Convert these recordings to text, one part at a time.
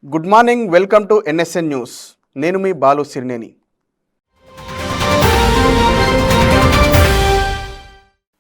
Good morning, welcome to NSN news. నేను మీ బాలు సిరినేని.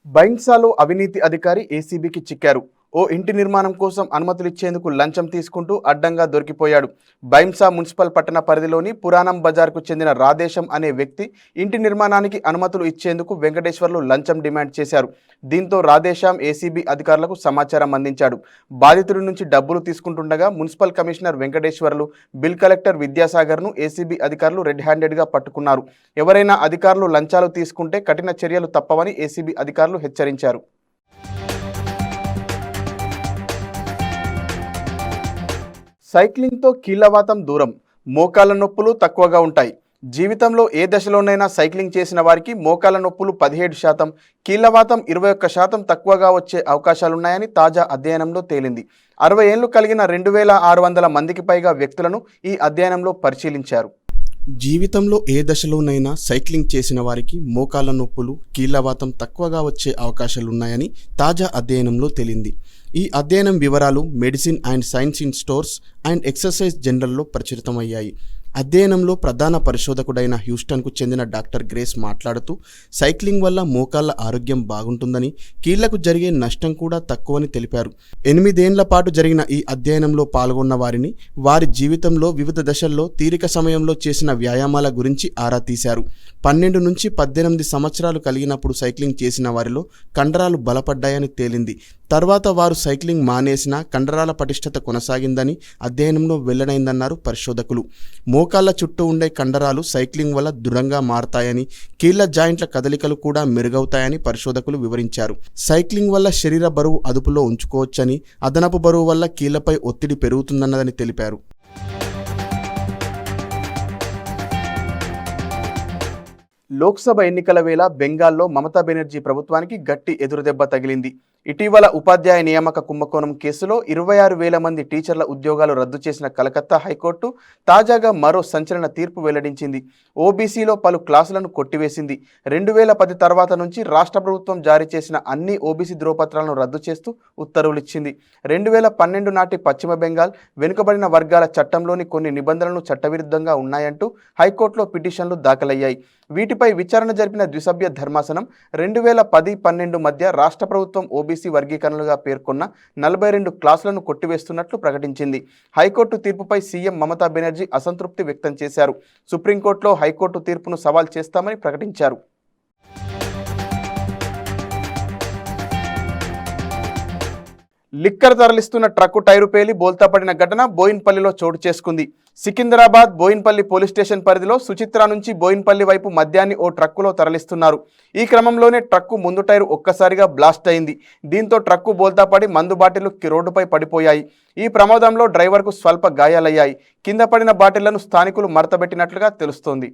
బైంసాలో అవినీతి అధికారి ఏసీబీకి చిక్కారు. ఓ ఇంటి నిర్మాణం కోసం అనుమతులు ఇచ్చేందుకు లంచం తీసుకుంటూ అడ్డంగా దొరికిపోయాడు. బైంసా మున్సిపల్ పట్టణ పరిధిలోని పురాణం బజార్కు చెందిన రాధేశం అనే వ్యక్తి ఇంటి నిర్మాణానికి అనుమతులు ఇచ్చేందుకు వెంకటేశ్వర్లు లంచం డిమాండ్ చేశారు. దీంతో రాధేశం ఏసీబీ అధికారులకు సమాచారం అందించాడు. బాధితుడి నుంచి డబ్బులు తీసుకుంటుండగా municipal commissioner Venkateswarlu, bill collector విద్యాసాగర్ను ఏసీబీ అధికారులు రెడ్ హ్యాండెడ్గా పట్టుకున్నారు. ఎవరైనా అధికారులు లంచాలు తీసుకుంటే కఠిన చర్యలు తప్పవని ఏసీబీ అధికారులు హెచ్చరించారు. సైక్లింగ్తో కీళ్లవాతం దూరం, మోకాళ్ళ నొప్పులు తక్కువగా ఉంటాయి. జీవితంలో ఏ దశలోనైనా సైక్లింగ్ చేసిన వారికి మోకాళ్ళ నొప్పులు 17%, కీళ్లవాతం 21% తక్కువగా వచ్చే అవకాశాలున్నాయని తాజా అధ్యయనంలో తేలింది. 60 ఏళ్లు కలిగిన 2600 మందికి పైగా వ్యక్తులను ఈ అధ్యయనంలో పరిశీలించారు. జీవితంలో ఏ దశలోనైనా సైక్లింగ్ చేసిన వారికి మోకాళ్ళ నొప్పులు, కీళ్లవాతం తక్కువగా వచ్చే అవకాశాలున్నాయని తాజా అధ్యయనంలో తేలింది. ఈ అధ్యయనం వివరాలు medicine and science in sports and exercise జర్నల్లో ప్రచురితమయ్యాయి. అధ్యయనంలో ప్రధాన పరిశోధకుడైన హ్యూస్టన్కు చెందిన డాక్టర్ గ్రేస్ మాట్లాడుతూ, సైక్లింగ్ వల్ల మోకాళ్ళ ఆరోగ్యం బాగుంటుందని, కీళ్లకు జరిగే నష్టం కూడా తక్కువని తెలిపారు. 8 ఏళ్ల పాటు జరిగిన ఈ అధ్యయనంలో పాల్గొన్న వారిని వారి జీవితంలో వివిధ దశల్లో తీరిక సమయంలో చేసిన వ్యాయామాల గురించి ఆరా తీశారు. 12 నుంచి 18 సంవత్సరాలు కలిగినప్పుడు సైక్లింగ్ చేసిన వారిలో కండరాలు బలపడ్డాయని తేలింది. తర్వాత వారు సైక్లింగ్ మానేసినా కండరాల పటిష్టత కొనసాగిందని అధ్యయనంలో వెల్లడైందన్నారు పరిశోధకులు. మోకాళ్ళ చుట్టూ ఉండే కండరాలు సైక్లింగ్ వల్ల దృఢంగా మారతాయని, కీళ్ల జాయింట్ల కదలికలు కూడా మెరుగవుతాయని పరిశోధకులు వివరించారు. సైక్లింగ్ వల్ల శరీర బరువు అదుపులో ఉంచుకోవచ్చని, అదనపు బరువు వల్ల కీళ్లపై ఒత్తిడి పెరుగుతుందన్నదని తెలిపారు. లోక్సభ ఎన్నికల వేళ బెంగాల్లో మమతా బెనర్జీ ప్రభుత్వానికి గట్టి ఎదురుదెబ్బ తగిలింది. ఇటీవల ఉపాధ్యాయ నియామక కుంభకోణం కేసులో 26,000 మంది టీచర్ల ఉద్యోగాలు రద్దు చేసిన కలకత్తా హైకోర్టు తాజాగా మరో సంచలన తీర్పు వెల్లడించింది. ఓబీసీలో పలు క్లాసులను కొట్టివేసింది. 2010 తర్వాత నుంచి రాష్ట్ర ప్రభుత్వం జారీ చేసిన అన్ని ఓబీసీ ధ్రువపత్రాలను రద్దు చేస్తూ ఉత్తర్వులిచ్చింది. 2012 నాటి పశ్చిమ బెంగాల్ వెనుకబడిన వర్గాల చట్టంలోని కొన్ని నిబంధనలు చట్టవిరుద్ధంగా ఉన్నాయంటూ హైకోర్టులో పిటిషన్లు దాఖలయ్యాయి. వీటిపై విచారణ జరిపిన ద్విసభ్య ధర్మాసనం 2010-12 మధ్య రాష్ట్ర ప్రభుత్వం ఓబీసీ వర్గీకరణలుగా పేర్కొన్న 42 క్లాసులను కొట్టివేస్తున్నట్లు ప్రకటించింది. హైకోర్టు తీర్పుపై సీఎం మమతా బెనర్జీ అసంతృప్తి వ్యక్తం చేశారు. సుప్రీంకోర్టులో హైకోర్టు తీర్పును సవాల్ చేస్తామని ప్రకటించారు. లిక్కర్ తరలిస్తున్న ట్రక్కు టైరు పేలి బోల్తాపడిన ఘటన బోయిన్పల్లిలో చోటు చేసుకుంది. సికింద్రాబాద్ బోయిన్పల్లి పోలీస్ స్టేషన్ పరిధిలో సుచిత్ర నుంచి బోయిన్పల్లి వైపు మద్యాన్ని ఓ ట్రక్కులో తరలిస్తున్నారు. ఈ క్రమంలోనే ట్రక్కు ముందు టైరు ఒక్కసారిగా బ్లాస్ట్ అయింది. దీంతో ట్రక్కు బోల్తాపడి మందు బాటిళ్లు రోడ్డుపై పడిపోయాయి. ఈ ప్రమాదంలో డ్రైవర్కు స్వల్ప గాయాలయ్యాయి. కింద పడిన బాటిళ్లను స్థానికులు మడతబెట్టినట్లుగా తెలుస్తోంది.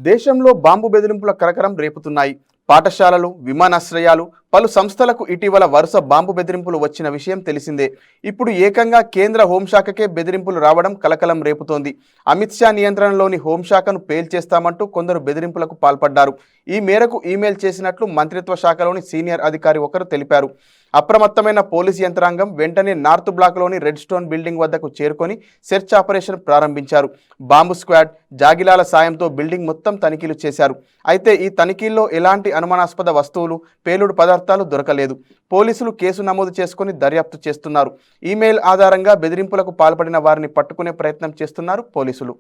దేశంలో బాంబు బెదిరింపుల కరకరం రేపుతున్నాయి. పాఠశాలలు, విమానాశ్రయాలు, పలు సంస్థలకు ఇటీవల వరుస బాంబు బెదిరింపులు వచ్చిన విషయం తెలిసిందే. ఇప్పుడు ఏకంగా కేంద్ర హోంశాఖకే బెదిరింపులు రావడం కలకలం రేపుతోంది. అమిత్ షా నియంత్రణలోని హోంశాఖను పేల్చేస్తామంటూ కొందరు బెదిరింపులకు పాల్పడ్డారు. ఈ మేరకు ఈమెయిల్ చేసినట్లు మంత్రిత్వ శాఖలోని సీనియర్ అధికారి ఒకరు తెలిపారు. అప్రమత్తమైన పోలీసు యంత్రాంగం వెంటనే నార్త్ బ్లాక్లోని రెడ్ స్టోన్ బిల్డింగ్ వద్దకు చేరుకొని సెర్చ్ ఆపరేషన్ ప్రారంభించారు. బాంబు స్క్వాడ్, జాగిలాల సాయంతో బిల్డింగ్ మొత్తం తనిఖీలు చేశారు. అయితే ఈ తనిఖీల్లో ఎలాంటి అనుమానాస్పద వస్తువులు, పేలుడు పదార్థాలు దొరకలేదు. పోలీసులు కేసు నమోదు చేసుకుని దర్యాప్తు చేస్తున్నారు. ఈమెయిల్ ఆధారంగా బెదిరింపులకు పాల్పడిన వారిని పట్టుకునే ప్రయత్నం చేస్తున్నారు పోలీసులు.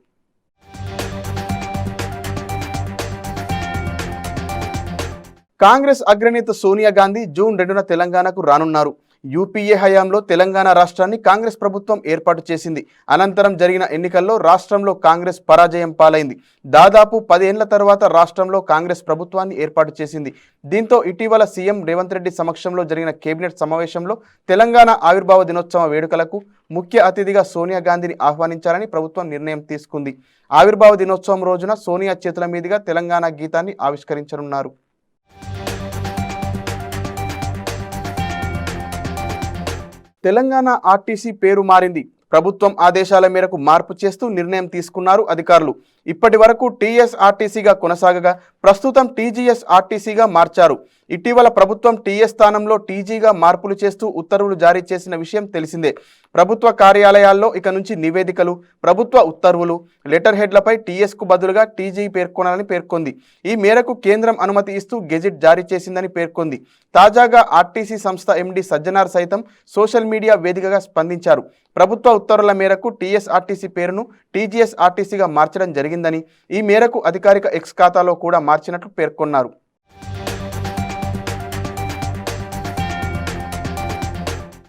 కాంగ్రెస్ అగ్రనేత సోనియా గాంధీ జూన్ 2న తెలంగాణకు రానున్నారు. యూపీఏ హయాంలో తెలంగాణ రాష్ట్రాన్ని కాంగ్రెస్ ప్రభుత్వం ఏర్పాటు చేసింది. అనంతరం జరిగిన ఎన్నికల్లో రాష్ట్రంలో కాంగ్రెస్ పరాజయం పాలైంది. దాదాపు 10 ఏళ్ల తర్వాత రాష్ట్రంలో కాంగ్రెస్ ప్రభుత్వాన్ని ఏర్పాటు చేసింది. దీంతో ఇటీవల సీఎం రేవంత్ రెడ్డి సమక్షంలో జరిగిన కేబినెట్ సమావేశంలో తెలంగాణ ఆవిర్భావ దినోత్సవ వేడుకలకు ముఖ్య అతిథిగా సోనియా గాంధీని ఆహ్వానించాలని ప్రభుత్వం నిర్ణయం తీసుకుంది. ఆవిర్భావ దినోత్సవం రోజున సోనియా చేతుల మీదుగా తెలంగాణ గీతాన్ని ఆవిష్కరించనున్నారు. తెలంగాణ ఆర్టీసీ పేరు మారింది. ప్రభుత్వం ఆదేశాల మేరకు మార్పు చేస్తూ నిర్ణయం తీసుకున్నారు అధికారులు. ఇప్పటి వరకు టీఎస్ఆర్టీసీగా కొనసాగగా ప్రస్తుతం టీజీఎస్ఆర్టీసీగా మార్చారు. ఇటీవల ప్రభుత్వం టీఎస్ స్థానంలో టీజీగా మార్పులు చేస్తూ ఉత్తర్వులు జారీ చేసిన విషయం తెలిసిందే. ప్రభుత్వ కార్యాలయాల్లో ఇక నుంచి నివేదికలు, ప్రభుత్వ ఉత్తర్వులు, లెటర్ హెడ్లపై టీఎస్కు బదులుగా టీజీ పేర్కొనాలని పేర్కొంది. ఈ మేరకు కేంద్రం అనుమతి ఇస్తూ గెజిట్ జారీ చేసిందని పేర్కొంది. తాజాగా ఆర్టీసీ సంస్థ ఎండీ సజ్జనార్ సైతం సోషల్ మీడియా వేదికగా స్పందించారు. ప్రభుత్వ ఉత్తర్వుల మేరకు టీఎస్ఆర్టీసీ పేరును టీజీఎస్ఆర్టీసీగా మార్చడం జరిగిందని, ఈ మేరకు అధికారిక ఎక్స్ ఖాతాలో కూడా మార్చినట్లు పేర్కొన్నారు.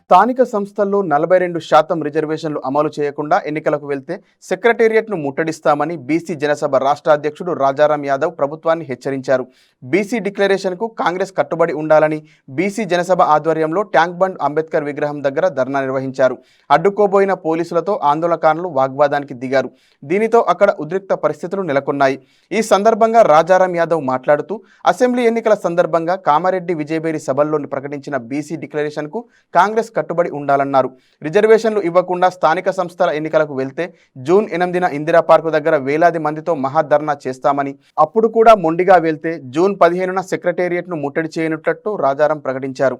స్థానిక సంస్థల్లో 42% రిజర్వేషన్లు అమలు చేయకుండా ఎన్నికలకు వెళ్తే సెక్రటేరియట్ను ముట్టడిస్తామని బీసీ జనసభ రాష్ట్ర అధ్యక్షుడు రాజారాం యాదవ్ ప్రభుత్వాన్ని హెచ్చరించారు. బీసీ డిక్లరేషన్కు కాంగ్రెస్ కట్టుబడి ఉండాలని బీసీ జనసభ ఆధ్వర్యంలో ట్యాంక్ బండ్ అంబేద్కర్ విగ్రహం దగ్గర ధర్నా నిర్వహించారు. అడ్డుకోబోయిన పోలీసులతో ఆందోళనకారులు వాగ్వాదానికి దిగారు. దీనితో అక్కడ ఉద్రిక్త పరిస్థితులు నెలకొన్నాయి. ఈ సందర్భంగా రాజారాం యాదవ్ మాట్లాడుతూ అసెంబ్లీ ఎన్నికల సందర్భంగా కామారెడ్డి విజయబేరి సభల్లో ప్రకటించిన బీసీ డిక్లరేషన్కు కాంగ్రెస్ కట్టుబడి ఉండాలన్నారు. రిజర్వేషన్లు ఇవ్వకుండా స్థానిక సంస్థల ఎన్నికలకు వెళ్తే జూన్ 8న ఇందిరా పార్కు దగ్గర వేలాది మందితో మహాధర్నా చేస్తామని, అప్పుడు కూడా మొండిగా వెళ్తే జూన్ 15న సెక్రటేరియట్ను ముట్టడి చేయనున్నట్లు రాజారాం ప్రకటించారు.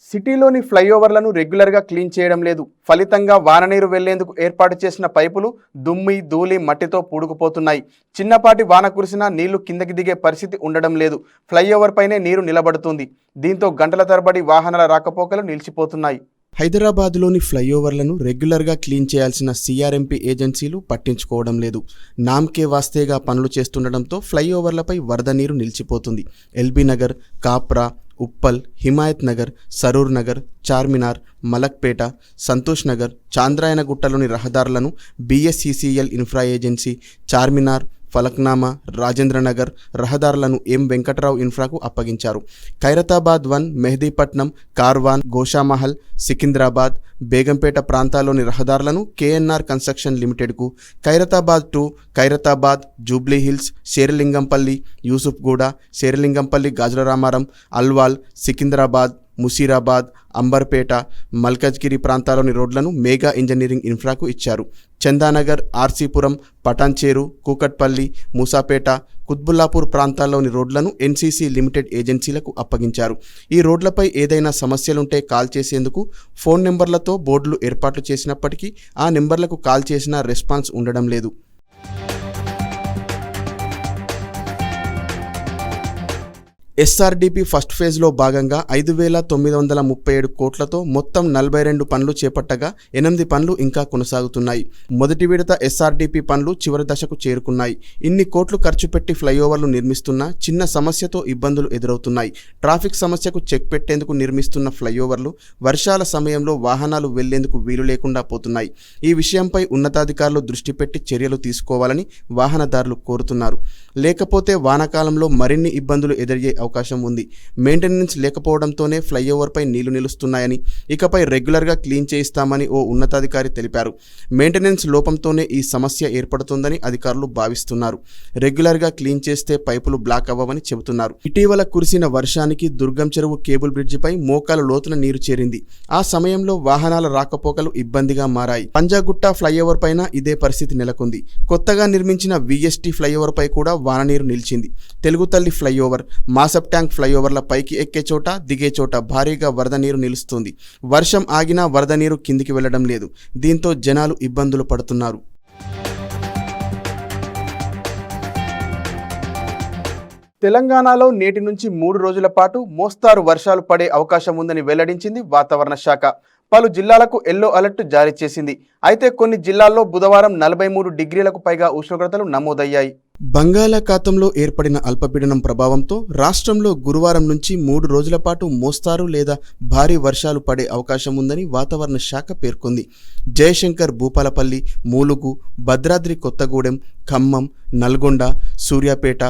సిటీలోని ఫ్లైఓవర్లను రెగ్యులర్గా క్లీన్ చేయడం లేదు. ఫలితంగా వాననీరు వెళ్లేందుకు ఏర్పాటు చేసిన పైపులు దుమ్మి, ధూళి, మట్టితో పూడుకుపోతున్నాయి. చిన్నపాటి వాన కురిసినా నీళ్లు కిందకి దిగే పరిస్థితి ఉండడం లేదు. ఫ్లైఓవర్ పైనే నీరు నిలబడుతుంది. దీంతో గంటల తరబడి వాహనాల రాకపోకలు నిలిచిపోతున్నాయి. హైదరాబాద్లోని ఫ్లైఓవర్లను రెగ్యులర్గా క్లీన్ చేయాల్సిన సిఆర్ఎంపీ ఏజెన్సీలు పట్టించుకోవడం లేదు. నామ్కే వాస్తేగా పనులు చేస్తుండటంతో ఫ్లైఓవర్లపై వరద నీరు నిలిచిపోతుంది. ఎల్బీ నగర్, కాప్రా, ఉప్పల్, హిమాయత్ నగర్, సరూర్ నగర్, చార్మినార్, మలక్పేట, సంతోష్ నగర్, చాంద్రాయనగుట్టలోని రహదారులను బిఎస్సిసిఎల్ ఇన్ఫ్రా ఏజెన్సీ, చార్మినార్, ఫలక్నామా, రాజేంద్రనగర్ రహదారులను ఎం వెంకటరావు ఇన్ఫ్రాకు అప్పగించారు. ఖైరతాబాద్ 1, మెహదీపట్నం, కార్వాన్, గోషామహల్, సికింద్రాబాద్, బేగంపేట ప్రాంతాల్లోని రహదారులను కేఎన్ఆర్ కన్స్ట్రక్షన్ లిమిటెడ్కు, ఖైరతాబాద్ 2, ఖైరతాబాద్, జూబ్లీహిల్స్, శేరిలింగంపల్లి, యూసుఫ్గూడ, శేరిలింగంపల్లి, గాజులరామారం, అల్వాల్, సికింద్రాబాద్, ముసీరాబాద్, అంబర్పేట, మల్కజ్గిరి ప్రాంతాల్లోని రోడ్లను మేఘా ఇంజనీరింగ్ ఇన్ఫ్రాకు ఇచ్చారు. చందానగర్, ఆర్సీపురం, పటాన్చేరు, కూకట్పల్లి, మూసాపేట, కుత్బుల్లాపూర్ ప్రాంతాల్లోని రోడ్లను ఎన్సీసీ లిమిటెడ్ ఏజెన్సీలకు అప్పగించారు. ఈ రోడ్లపై ఏదైనా సమస్యలుంటే కాల్ చేసేందుకు ఫోన్ నెంబర్లతో బోర్డులు ఏర్పాట్లు చేసినప్పటికీ ఆ నెంబర్లకు కాల్ చేసినా రెస్పాన్స్ ఉండడం లేదు. ఎస్ఆర్డీపీ ఫస్ట్ ఫేజ్లో భాగంగా 5,937 కోట్లతో మొత్తం 42 పనులు చేపట్టగా 8 పనులు ఇంకా కొనసాగుతున్నాయి. మొదటి విడత ఎస్ఆర్డీపీ పనులు చివరి దశకు చేరుకున్నాయి. ఇన్ని కోట్లు ఖర్చు పెట్టి ఫ్లైఓవర్లు నిర్మిస్తున్నా చిన్న సమస్యతో ఇబ్బందులు ఎదురవుతున్నాయి. ట్రాఫిక్ సమస్యకు చెక్ పెట్టేందుకు నిర్మిస్తున్న ఫ్లైఓవర్లు వర్షాల సమయంలో వాహనాలు వెళ్లేందుకు వీలు లేకుండా పోతున్నాయి. ఈ విషయంపై ఉన్నతాధికారులు దృష్టి పెట్టి చర్యలు తీసుకోవాలని వాహనదారులు కోరుతున్నారు. లేకపోతే వానాకాలంలో మరిన్ని ఇబ్బందులు ఎదురయ్యే అవకాశం ఉంది. మెయింటెనెన్స్ లేకపోవడంతోనే ఫ్లైఓవర్పై నీళ్లు నిలుస్తున్నాయని, ఇకపై రెగ్యులర్గా క్లీన్ చేయిస్తామని ఓ ఉన్నతాధికారి తెలిపారు. మెయింటెనెన్స్ లోపంతోనే ఈ సమస్య ఏర్పడుతుందని అధికారులు భావిస్తున్నారు. రెగ్యులర్గా క్లీన్ చేస్తే పైపులు బ్లాక్ అవ్వవని చెబుతున్నారు. ఇటీవల కురిసిన వర్షానికి దుర్గం చెరువు కేబుల్ బ్రిడ్జిపై మోకాలు లోతున నీరు చేరింది. ఆ సమయంలో వాహనాల రాకపోకలు ఇబ్బందిగా మారాయి. పంజాగుట్ట ఫ్లైఓవర్ పైన ఇదే పరిస్థితి నెలకొంది. కొత్తగా నిర్మించిన విఎస్టీ ఫ్లైఓవర్ పై కూడా వాననీరు నిలిచింది. తెలుగుతల్లి ఫ్లైఓవర్, మాసప్ ట్యాంక్ ఫ్లైఓవర్ల పైకి ఎక్కే చోట, దిగే చోట భారీగా వరద నీరు నిలుస్తుంది. వర్షం ఆగినా వరద నీరు కిందికి వెళ్లడం లేదు. దీంతో జనాలు ఇబ్బందులు పడుతున్నారు. తెలంగాణలో నేటి నుంచి 3 రోజుల పాటు మోస్తారు వర్షాలు పడే అవకాశం ఉందని వెల్లడించింది వాతావరణ శాఖ. పలు జిల్లాలకు ఎల్లో అలర్ట్ జారీ చేసింది. అయితే కొన్ని జిల్లాల్లో బుధవారం 43 డిగ్రీలకు పైగా ఉష్ణోగ్రతలు నమోదయ్యాయి. బంగాళాఖాతంలో ఏర్పడిన అల్పపీడనం ప్రభావంతో రాష్ట్రంలో గురువారం నుంచి 3 రోజుల పాటు మోస్తారు లేదా భారీ వర్షాలు పడే అవకాశం ఉందని వాతావరణ శాఖ పేర్కొంది. జయశంకర్, భూపాలపల్లి, మూలుగు, భద్రాద్రి కొత్తగూడెం, ఖమ్మం, నల్గొండ, సూర్యాపేట,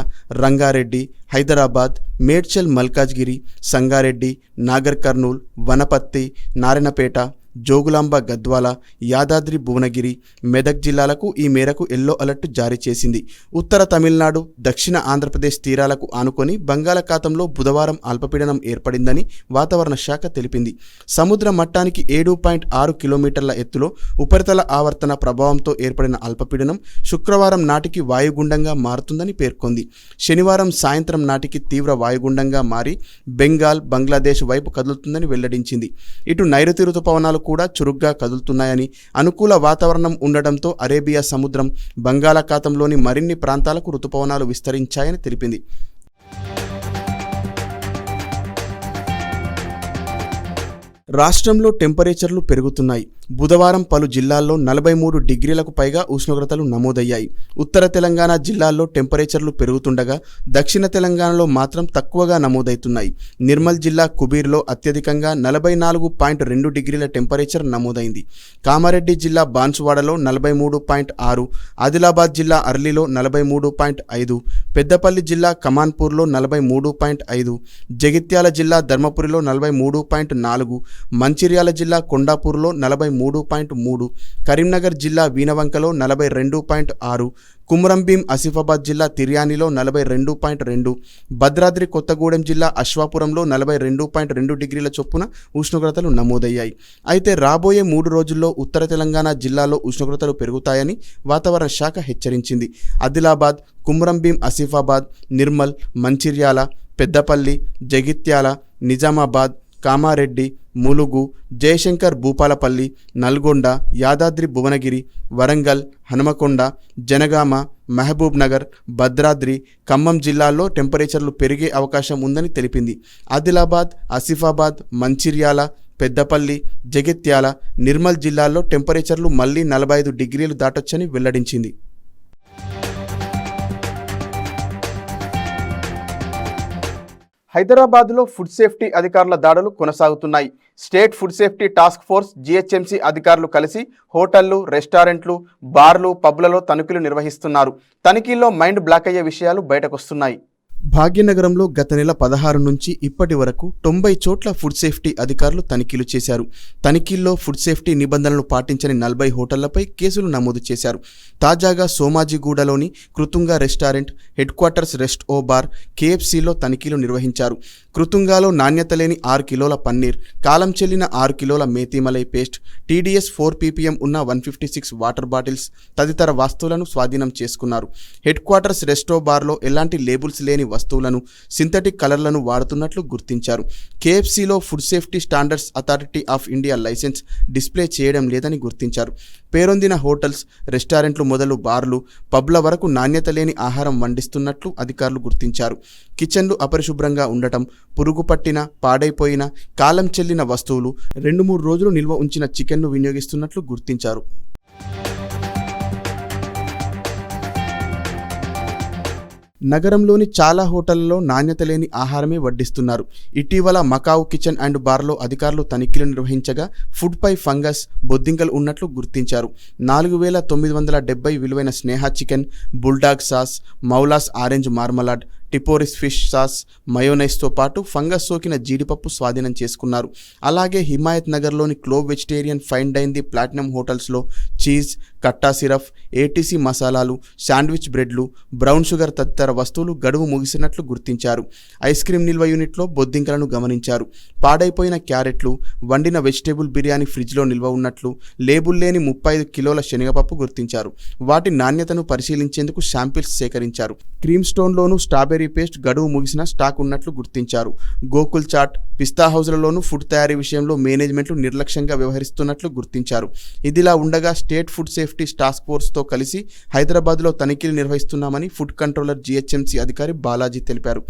రంగారెడ్డి, హైదరాబాద్, మేడ్చల్, మల్కాజ్గిరి, సంగారెడ్డి, నాగర్ కర్నూల్, వనపత్తి, నారాయణపేట, జోగులాంబ గద్వాల, యాదాద్రి భువనగిరి, మెదక్ జిల్లాలకు ఈ మేరకు ఎల్లో అలర్ట్ జారీ చేసింది. ఉత్తర తమిళనాడు, దక్షిణ ఆంధ్రప్రదేశ్ తీరాలకు ఆనుకొని బంగాళాఖాతంలో బుధవారం అల్పపీడనం ఏర్పడిందని వాతావరణ శాఖ తెలిపింది. సముద్ర మట్టానికి 7.6 కిలోమీటర్ల ఎత్తులో ఉపరితల ఆవర్తన ప్రభావంతో ఏర్పడిన అల్పపీడనం శుక్రవారం నాటికి వాయుగుండంగా మారుతుందని పేర్కొంది. శనివారం సాయంత్రం నాటికి తీవ్ర వాయుగుండంగా మారి బెంగాల్, బంగ్లాదేశ్ వైపు కదులుతుందని వెల్లడించింది. ఇటు నైరుతి రుతుపవనాలు కూడా చురుగ్గా కదులుతున్నాయని, అనుకూల వాతావరణం ఉండడంతో అరేబియా సముద్రం, బంగాళాఖాతంలోని మరిన్ని ప్రాంతాలకు రుతుపవనాలు విస్తరించాయని తెలిపింది. రాష్ట్రంలో టెంపరేచర్లు పెరుగుతున్నాయి. బుధవారం పలు జిల్లాల్లో 43 డిగ్రీలకు పైగా ఉష్ణోగ్రతలు నమోదయ్యాయి. ఉత్తర తెలంగాణ జిల్లాల్లో టెంపరేచర్లు పెరుగుతుండగా దక్షిణ తెలంగాణలో మాత్రం తక్కువగా నమోదవుతున్నాయి. నిర్మల్ జిల్లా కుబీర్లో అత్యధికంగా 44.2 డిగ్రీల టెంపరేచర్ నమోదైంది. కామారెడ్డి జిల్లా బాన్సువాడలో 43.6, ఆదిలాబాద్ జిల్లా అర్లిలో 43.5, పెద్దపల్లి జిల్లా కమాన్పూర్లో 43.5, జగిత్యాల జిల్లా ధర్మపురిలో 43.4, మంచిర్యాల జిల్లా కొండాపూర్లో 43.3, కరీంనగర్ జిల్లా వీనవంకలో 42.6, కుమ్రంభీం ఆసిఫాబాద్ జిల్లా తిర్యానిలో 42.2, భద్రాద్రి కొత్తగూడెం జిల్లా అశ్వాపురంలో 42.2 డిగ్రీల చొప్పున ఉష్ణోగ్రతలు నమోదయ్యాయి. అయితే రాబోయే 3 రోజుల్లో ఉత్తర తెలంగాణ జిల్లాలో ఉష్ణోగ్రతలు పెరుగుతాయని వాతావరణ శాఖ హెచ్చరించింది. ఆదిలాబాద్, కుమ్రంభీం ఆసిఫాబాద్, నిర్మల్, మంచిర్యాల, పెద్దపల్లి, జగిత్యాల, నిజామాబాద్, కామారెడ్డి, ములుగు, జయశంకర్ భూపాలపల్లి, నల్గొండ, యాదాద్రి భువనగిరి, వరంగల్, హనుమకొండ, జనగామ, మహబూబ్ నగర్, భద్రాద్రి, ఖమ్మం జిల్లాల్లో టెంపరేచర్లు పెరిగే అవకాశం ఉందని తెలిపింది. ఆదిలాబాద్, ఆసిఫాబాద్, మంచిర్యాల, పెద్దపల్లి, జగిత్యాల, నిర్మల్ జిల్లాల్లో టెంపరేచర్లు మళ్లీ 45 డిగ్రీలు దాటొచ్చని వెల్లడించింది. హైదరాబాద్లో ఫుడ్ సేఫ్టీ అధికారుల దాడులు కొనసాగుతున్నాయి. State food safety task force, GHMC అధికారులు కలిసి హోటళ్లు, రెస్టారెంట్లు, బార్లు, పబ్లలో తనిఖీలు నిర్వహిస్తున్నారు. తనిఖీల్లో మైండ్ బ్లాక్ అయ్యే విషయాలు బయటకొస్తున్నాయి. భాగ్యనగరంలో గత నెల 16 నుంచి ఇప్పటి వరకు 90 చోట్ల ఫుడ్ సేఫ్టీ అధికారులు తనిఖీలు చేశారు. తనిఖీల్లో ఫుడ్ సేఫ్టీ నిబంధనలు పాటించని 40 హోటళ్లపై కేసులు నమోదు చేశారు. తాజాగా సోమాజిగూడలోని కృతుంగా రెస్టారెంట్, హెడ్ క్వార్టర్స్ రెస్ట్ ఓ బార్, కేఎఫ్సీలో తనిఖీలు నిర్వహించారు. కృతుంగాలో నాణ్యత లేని 6 కిలోల పన్నీర్, కాలం చెల్లిన 6 కిలోల మేతిమలై పేస్ట్, TDS 4 ppm ఉన్న 156 వాటర్ బాటిల్స్ తదితర వస్తువులను స్వాధీనం చేసుకున్నారు. హెడ్ క్వార్టర్స్ రెస్టో బార్లో ఎలాంటి లేబుల్స్ లేని వస్తువులను, సింథటిక్ కలర్లను వాడుతున్నట్లు గుర్తించారు. కేఎఫ్సీలో food safety standards authority of India license display చేయడం లేదని గుర్తించారు. పేరొందిన హోటల్స్, రెస్టారెంట్లు మొదలు బార్లు, పబ్ల వరకు నాణ్యత లేని ఆహారం వండిస్తున్నట్లు అధికారులు గుర్తించారు. కిచెన్లు అపరిశుభ్రంగా ఉండటం, పురుగు పట్టిన, పాడైపోయిన, కాలం చెల్లిన వస్తువులు, 2-3 రోజులు నిల్వ ఉంచిన చికెన్ను వినియోగిస్తున్నట్లు గుర్తించారు. నగరంలోని చాలా హోటళ్లలో నాణ్యత లేని ఆహారమే వడ్డిస్తున్నారు. ఇటీవల మకావు కిచెన్ అండ్ బార్లో అధికారులు తనిఖీలు నిర్వహించగా ఫుడ్పై ఫంగస్, బొద్దింకలు ఉన్నట్లు గుర్తించారు. 4,970 విలువైన స్నేహ చికెన్, బుల్డాగ్ సాస్, మౌలాస్ ఆరెంజ్ మార్మలాడ్, టిపోరిస్ ఫిష్ సాస్, మయోనైస్తో పాటు ఫంగస్ సోకిన జీడిపప్పు స్వాధీనం చేసుకున్నారు. అలాగే హిమాయత్ నగర్లోని clove vegetarian fine dine the platinum హోటల్స్లో చీజ్, కట్టా సిరప్, ఏటీసీ మసాలాలు, శాండ్విచ్ బ్రెడ్లు, బ్రౌన్ షుగర్ తదితర వస్తువులు గడువు ముగిసినట్లు గుర్తించారు. ఐస్ క్రీం నిల్వ యూనిట్లో బొద్దింకలను గమనించారు. పాడైపోయిన క్యారెట్లు, వండిన వెజిటేబుల్ బిర్యానీ ఫ్రిడ్జ్లో నిల్వ ఉన్నట్లు, లేబుల్ లేని 35 కిలోల శనగపప్పు గుర్తించారు. వాటి నాణ్యతను పరిశీలించేందుకు శాంపిల్స్ సేకరించారు. క్రీమ్ స్టోన్లోనూ స్ట్రాబెర్రీ పేస్ట్ గడువు ముగిసిన స్టాక్ ఉన్నట్లు గుర్తించారు. గోకుల్ చాట్, పిస్తా హౌస్లలోనూ ఫుడ్ తయారీ విషయంలో మేనేజ్మెంట్లు నిర్లక్ష్యంగా వ్యవహరిస్తున్నట్లు గుర్తించారు. ఇదిలా ఉండగా స్టేట్ ఫుడ్ సేఫ్టీ టాస్క్ ఫోర్స్తో కలిసి హైదరాబాద్లో తనిఖీలు నిర్వహిస్తున్నామని ఫుడ్ కంట్రోలర్ జీహెచ్ఎంసీ అధికారి బాలాజీ తెలిపారు.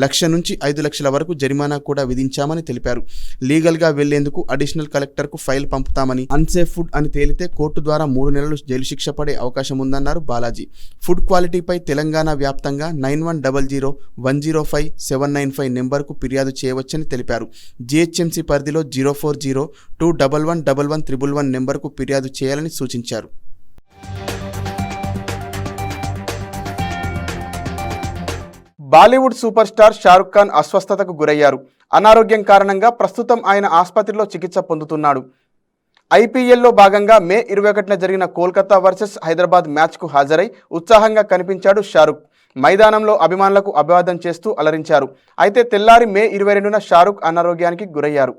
1,00,000 నుంచి 5 లక్షల వరకు జరిమానా కూడా విధించామని తెలిపారు. లీగల్గా వెళ్లేందుకు అడిషనల్ కలెక్టర్కు ఫైల్ పంపుతామని, అన్సేఫ్ ఫుడ్ అని తేలితే కోర్టు ద్వారా 3 నెలలు జైలు శిక్ష పడే అవకాశం ఉందన్నారు బాలాజీ. ఫుడ్ క్వాలిటీపై తెలంగాణ వ్యాప్తంగా 9100105795 నెంబర్కు ఫిర్యాదు చేయవచ్చని తెలిపారు. జీహెచ్ఎంసీ పరిధిలో 04021111111 నెంబర్కు ఫిర్యాదు చేయాలని సూచించారు. బాలీవుడ్ సూపర్ స్టార్ షారుఖ్ ఖాన్ అస్వస్థతకు గురయ్యారు. అనారోగ్యం కారణంగా ప్రస్తుతం ఆయన ఆసుపత్రిలో చికిత్స పొందుతున్నాడు. ఐపీఎల్లో భాగంగా మే 21న జరిగిన కోల్కతా వర్సెస్ హైదరాబాద్ మ్యాచ్కు హాజరై ఉత్సాహంగా కనిపించాడు షారుఖ్. మైదానంలో అభిమానులకు అభివాదం చేస్తూ అలరించారు. అయితే తెల్లారి మే 22న షారుఖ్ అనారోగ్యానికి గురయ్యారు.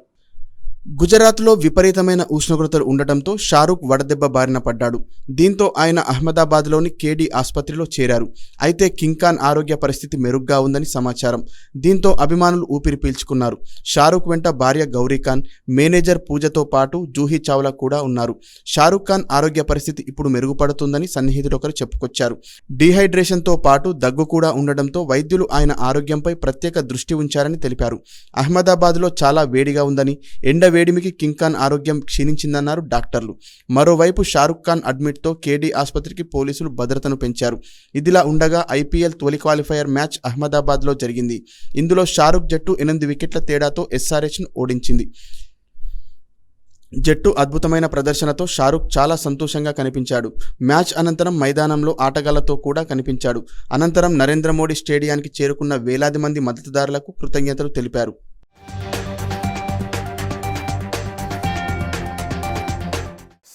గుజరాత్లో విపరీతమైన ఉష్ణోగ్రతలు ఉండటంతో షారుఖ్ వడదెబ్బ బారిన పడ్డాడు. దీంతో ఆయన అహ్మదాబాద్లోని కేడీ ఆసుపత్రిలో చేరారు. అయితే కింగ్ ఖాన్ ఆరోగ్య పరిస్థితి మెరుగ్గా ఉందని సమాచారం. దీంతో అభిమానులు ఊపిరి పీల్చుకున్నారు. షారుఖ్ వెంట భార్య గౌరీ ఖాన్, మేనేజర్ పూజతో పాటు జూహీ చావ్లా కూడా ఉన్నారు. షారుఖ్ ఖాన్ ఆరోగ్య పరిస్థితి ఇప్పుడు మెరుగుపడుతుందని సన్నిహితుడొకరు చెప్పుకొచ్చారు. డీహైడ్రేషన్తో పాటు దగ్గు కూడా ఉండడంతో వైద్యులు ఆయన ఆరోగ్యంపై ప్రత్యేక దృష్టి ఉంచారని తెలిపారు. అహ్మదాబాద్లో చాలా వేడిగా ఉందని, ఎండ వేడిమికి కింగ్ ఖాన్ ఆరోగ్యం క్షీణించిందన్నారు డాక్టర్లు. మరోవైపు షారుఖ్ ఖాన్ అడ్మిట్తో కేడీ ఆసుపత్రికి పోలీసులు భద్రతను పెంచారు. ఇదిలా ఉండగా ఐపీఎల్ తొలి క్వాలిఫైయర్ మ్యాచ్ అహ్మదాబాద్లో జరిగింది. ఇందులో షారుఖ్ జట్టు 8 వికెట్ల తేడాతో ఎస్ఆర్హెచ్ను ఓడించింది. జట్టు అద్భుతమైన ప్రదర్శనతో షారుఖ్ చాలా సంతోషంగా కనిపించాడు. మ్యాచ్ అనంతరం మైదానంలో ఆటగాళ్లతో కూడా కనిపించాడు. అనంతరం నరేంద్ర మోడీ స్టేడియానికి చేరుకున్న వేలాది మంది మద్దతుదారులకు కృతజ్ఞతలు తెలిపారు.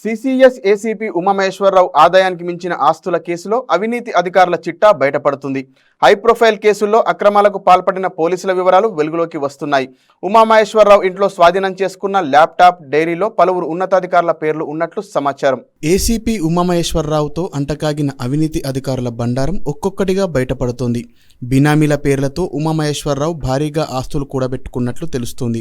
సిసిఎస్ ఏసీపీ ఉమామహేశ్వరరావు ఆదాయానికి మించిన ఆస్తుల కేసులో అవినీతి అధికారుల చిట్టా బయటపడుతుంది. హైప్రొఫైల్ కేసుల్లో అక్రమాలకు పాల్పడిన పోలీసుల వివరాలు వెలుగులోకి వస్తున్నాయి. ఉమామహేశ్వరరావు ఇంట్లో స్వాధీనం చేసుకున్న ల్యాప్టాప్, డైరీలో పలువురు ఉన్నతాధికారుల పేర్లు ఉన్నట్లు సమాచారం. ఏసీపీ ఉమామహేశ్వరరావుతో అంటకాగిన అవినీతి అధికారుల బండారం ఒక్కొక్కటిగా బయటపడుతోంది. బినామీల పేర్లతో ఉమామహేశ్వరరావు భారీగా ఆస్తులు కూడబెట్టుకున్నట్లు తెలుస్తోంది.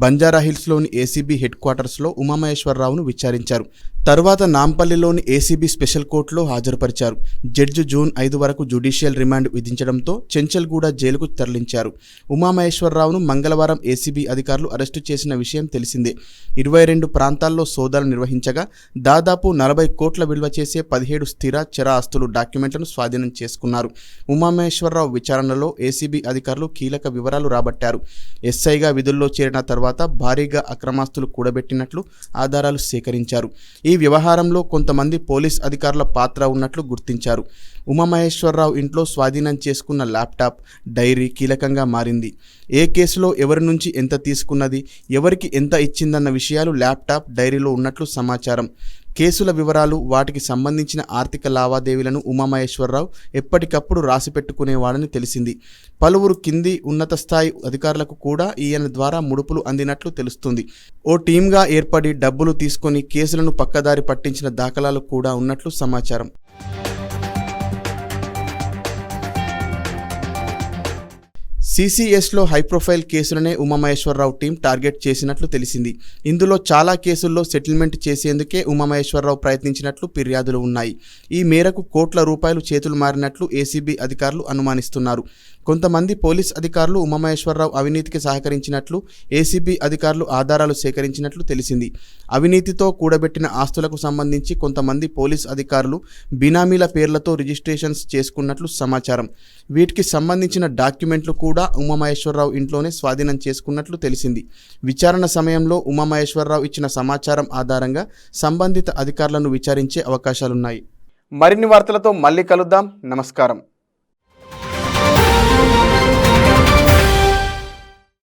బంజారాహిల్స్లోని ఏసీబీ హెడ్ క్వార్టర్స్లో ఉమామహేశ్వరరావును విచారించారు. తరువాత నాంపల్లిలోని ఏసీబీ స్పెషల్ కోర్టులో హాజరుపరిచారు. జడ్జి జూన్ 5 వరకు జ్యుడిషియల్ రిమాండ్ విధించడంతో చెంచల్గూడ జైలుకు తరలించారు. ఉమామహేశ్వరరావును మంగళవారం ఏసీబీ అధికారులు అరెస్టు చేసిన విషయం తెలిసిందే. 22 ప్రాంతాల్లో సోదాలు నిర్వహించగా దాదాపు 40 కోట్ల విలువ చేసే 17 స్థిర, చర ఆస్తులు డాక్యుమెంట్లను స్వాధీనం చేసుకున్నారు. ఉమామహేశ్వరరావు విచారణలో ఏసీబీ అధికారులు కీలక వివరాలు రాబట్టారు. ఎస్ఐగా విధుల్లో చేరిన తర్వాత భారీగా అక్రమాస్తులు కూడబెట్టినట్లు ఆధారాలు సేకరించారు. ఈ వ్యవహారంలో కొంతమంది పోలీస్ అధికారుల పాత్ర ఉన్నట్లు గుర్తించారు. ఉమామహేశ్వరరావు ఇంట్లో స్వాధీనం చేసుకున్న ల్యాప్టాప్, డైరీ కీలకంగా మారింది. ఏ కేసులో ఎవరి నుంచి ఎంత తీసుకున్నది, ఎవరికి ఎంత ఇచ్చిందన్న విషయాలు ల్యాప్టాప్, డైరీలో ఉన్నట్లు సమాచారం. కేసుల వివరాలు, వాటికి సంబంధించిన ఆర్థిక లావాదేవీలను ఉమామహేశ్వరరావు ఎప్పటికప్పుడు రాసిపెట్టుకునేవాడని తెలిసింది. పలువురు కింది ఉన్నత స్థాయి అధికారులకు కూడా ఈయన ద్వారా ముడుపులు అందినట్లు తెలుస్తుంది. ఓ టీమ్గా ఏర్పడి డబ్బులు తీసుకొని కేసులను పక్కదారి పట్టించిన దాఖలాలు కూడా ఉన్నట్లు సమాచారం. సిసిఎస్లో హైప్రొఫైల్ కేసులనే ఉమామహేశ్వరరావు టీం టార్గెట్ చేసినట్లు తెలిసింది. ఇందులో చాలా కేసుల్లో సెటిల్మెంట్ చేసేందుకే ఉమామహేశ్వరరావు ప్రయత్నించినట్లు ఫిర్యాదులు ఉన్నాయి. ఈ మేరకు కోట్ల రూపాయలు చేతులు మారినట్లు ఏసీబీ అధికారులు అనుమానిస్తున్నారు. కొంతమంది పోలీస్ అధికారులు ఉమామహేశ్వరరావు అవినీతికి సహకరించినట్లు ఏసీబీ అధికారులు ఆధారాలు సేకరించినట్లు తెలిసింది. అవినీతితో కూడబెట్టిన ఆస్తులకు సంబంధించి కొంతమంది పోలీస్ అధికారులు బినామీల పేర్లతో రిజిస్ట్రేషన్స్ చేసుకున్నట్లు సమాచారం. వీటికి సంబంధించిన డాక్యుమెంట్లు కూడా ఉమామహేశ్వరరావు ఇంట్లోనే స్వాధీనం చేసుకున్నట్లు తెలిసింది. విచారణ సమయంలో ఉమామహేశ్వరరావు ఇచ్చిన సమాచారం ఆధారంగా సంబంధిత అధికారులను విచారించే అవకాశాలున్నాయి. మరిన్ని వార్తలతో మళ్ళీ కలుద్దాం. నమస్కారం.